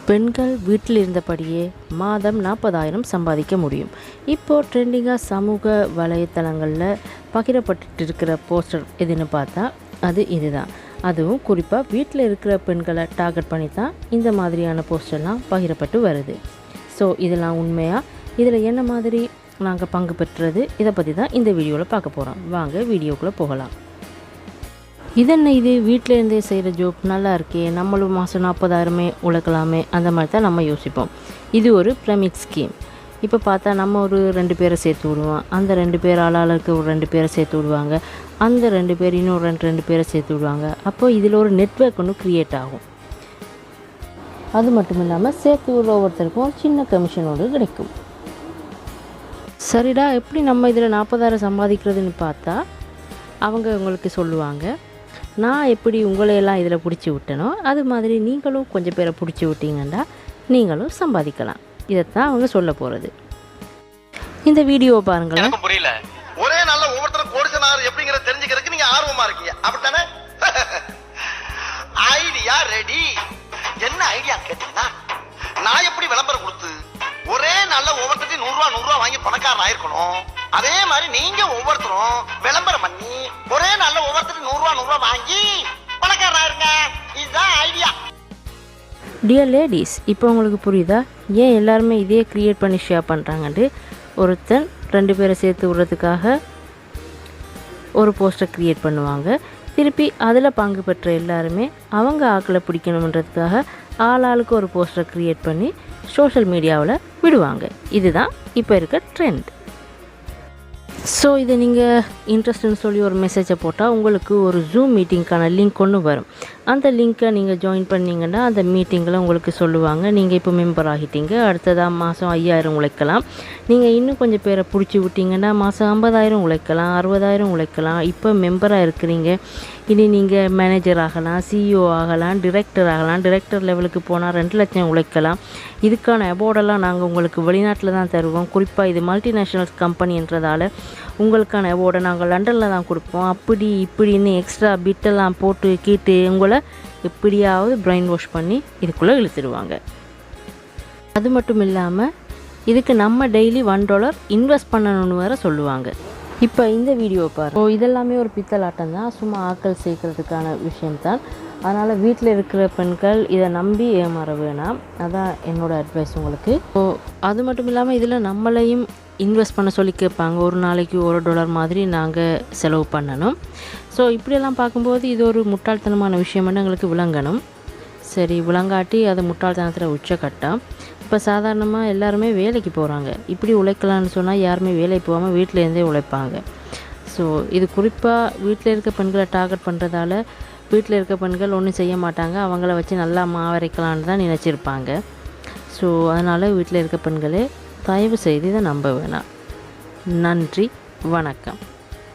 பெண்கள் வீட்டில் இருந்தபடியே மாதம் 40,000 சம்பாதிக்க முடியும். இப்போது ட்ரெண்டிங்காக சமூக வலைத்தளங்களில் பகிரப்பட்டு இருக்கிற போஸ்டர் எதுன்னு பார்த்தா அது இதுதான். அதுவும் குறிப்பாக வீட்டில் இருக்கிற பெண்களை டார்கெட் பண்ணி தான் இந்த மாதிரியான போஸ்டர்லாம் பகிரப்பட்டு வருது. ஸோ இதெல்லாம் உண்மையாக இதில் என்ன மாதிரி நாங்கள் பங்கு பெற்றது இதை பற்றி தான் இந்த வீடியோவில் பார்க்க போகிறோம். வாங்க வீடியோக்குள்ளே போகலாம். இதென்ன இது வீட்டில் இருந்தே செய்கிற ஜோப் நல்லா இருக்கே, நம்மளும் மாதம் 40,000 உழைக்கலாமே, அந்த மாதிரி தான் நம்ம யோசிப்போம். இது ஒரு பிரமிட் ஸ்கீம். இப்போ பார்த்தா நம்ம ஒரு 2 பேரை சேர்த்து விடுவோம், அந்த 2 பேர் ஆளாளுக்கு ஒரு 2 பேரை சேர்த்து விடுவாங்க, அந்த 2 பேர் இன்னும் 2 பேரை சேர்த்து விடுவாங்க. அப்போது இதில் ஒரு நெட்வொர்க் ஒன்று க்ரியேட் ஆகும். அது மட்டும் இல்லாமல் சேர்த்து விடுற ஒவ்வொருத்தருக்கும் ஒரு சின்ன கமிஷனோடு கிடைக்கும். சரிடா, எப்படி நம்ம இதில் 40,000 சம்பாதிக்கிறதுன்னு பார்த்தா அவங்க உங்களுக்கு சொல்லுவாங்க, நான் எப்படி உங்களையெல்லாம் இதில் பிடிச்சி விட்டனோ அது மாதிரி நீங்களும் கொஞ்சம் பேரை பிடிச்சி விட்டீங்கன்னா நீங்களும் சம்பாதிக்கலாம். இதைத்தான் அவங்க சொல்ல போகிறது. இந்த வீடியோவை பாருங்களேன். புரியல, ஒரே நாள்ல ஒவ்வொருத்தரும் கோடிசனார் எப்படிங்கிற தெரிஞ்சுக்கிறதுக்கு நீங்க ஆர்வமா இருக்கீங்க, அப்படித்தானே? Idea ready. என்ன ஐடியா கேட்டீங்கன்னா, நான் எப்படி விளம்பரம் கொடுத்து ஒரே நாள்ல ஒவ்வொருத்தையும் 100 ரூபா வாங்கி பணக்காரன் ஆயிருக்கணும், அதே மாதிரி நீங்க ஒவ்வொருத்தரும் விளம்பரம் பண்ணி ஒரே நாள்ல ஒவ்வொருத்தரும் 100 ரூபா வாங்கி பணக்காரன் ஆயிருங்க. இதுதான் ஐடியா. டியர் லேடிஸ், இப்போ உங்களுக்கு புரியுதா ஏன் எல்லாருமே இதே க்ரியேட் பண்ணி ஷேர் பண்ணுறாங்கன்ட்டு? ஒருத்தன் 2 பேரை சேர்த்து விடுறதுக்காக ஒரு போஸ்டர் க்ரியேட் பண்ணுவாங்க. திருப்பி அதில் பங்கு பெற்ற எல்லாருமே அவங்க ஆக்களை பிடிக்கணுன்றதுக்காக ஆளாளுக்கு ஒரு போஸ்டர் க்ரியேட் பண்ணி சோஷியல் மீடியாவில் விடுவாங்க. இதுதான் இப்போ இருக்க ட்ரெண்ட். ஸோ இதை நீங்கள் இன்ட்ரெஸ்ட்னு சொல்லி ஒரு மெசேஜை போட்டால் உங்களுக்கு ஒரு ஜூம் மீட்டிங்க்கான லிங்க் ஒன்று வரும். அந்த லிங்க்கை நீங்கள் ஜாயின் பண்ணிங்கன்னா அந்த மீட்டிங்கில் உங்களுக்கு சொல்லுவாங்க, நீங்கள் இப்போ மெம்பர் ஆகிட்டீங்க, அடுத்ததாக மாதம் 5,000 உழைக்கலாம். நீங்கள் இன்னும் கொஞ்சம் பேரை பிடிச்சி விட்டிங்கன்னா மாதம் 50,000 உழைக்கலாம், 60,000 உழைக்கலாம். இப்போ மெம்பராக இருக்கிறீங்க, இனி நீங்கள் மேனேஜர் ஆகலாம், சிஇஓ ஆகலாம், டிரெக்டர் ஆகலாம். டிரெக்டர் லெவலுக்கு போனால் 2 லட்சம் உழைக்கலாம். இதுக்கான அவார்டெல்லாம் நாங்கள் உங்களுக்கு வெளிநாட்டில் தான் தருவோம். குறிப்பாக இது மல்டிநேஷ்னல் கம்பெனின்றதால உங்களுக்கான அவார்டை நாங்கள் லண்டனில் தான் கொடுப்போம். அப்படி இப்படின்னு எக்ஸ்ட்ரா பிட்டெல்லாம் போட்டு கீட்டு உங்களை எப்படியாவது பிரெயின் வாஷ் பண்ணி இதுக்குள்ளே இழுத்துடுவாங்க. அது மட்டும் இல்லாமல் இதுக்கு நம்ம டெய்லி $1 இன்வெஸ்ட் பண்ணணும்னு வேறு சொல்லுவாங்க. இப்போ இந்த வீடியோ பாருங்கள். ஸோ இதெல்லாமே ஒரு பித்தலாட்டம் தான், சும்மா ஆக்கள் சேர்க்கறதுக்கான விஷயம்தான். அதனால் வீட்டில் இருக்கிற பெண்கள் இதை நம்பி ஏமாற வேணாம். அதான் என்னோடய அட்வைஸ் உங்களுக்கு. ஸோ அது மட்டும் இல்லாமல் இதில் நம்மளையும் இன்வெஸ்ட் பண்ண சொல்லி கேட்பாங்க. ஒரு நாளைக்கு $1 மாதிரி நாங்கள் செலவு பண்ணணும். ஸோ இப்படியெல்லாம் பார்க்கும்போது இது ஒரு முட்டாள்தனமான விஷயம்னு எங்களுக்கு விளங்கணும். சரி, விளங்காட்டி அது முட்டாள்தனத்தில் உச்சக்கட்டம். இப்போ சாதாரணமாக எல்லாருமே வேலைக்கு போகிறாங்க. இப்படி உழைக்கலான்னு சொன்னால் யாருமே வேலைக்கு போகாமல் வீட்டிலேருந்தே உழைப்பாங்க. ஸோ இது குறிப்பாக வீட்டில் இருக்க பெண்களை டார்கெட் பண்ணுறதால வீட்டில் இருக்க பெண்கள் ஒன்றும் செய்ய மாட்டாங்க, அவங்கள வச்சு நல்லா மாவரைக்கலான்னு தான் நினச்சிருப்பாங்க. ஸோ அதனால் வீட்டில் இருக்க பெண்களே தயவு செய்து இதை நம்ப வேணாம். நன்றி, வணக்கம்.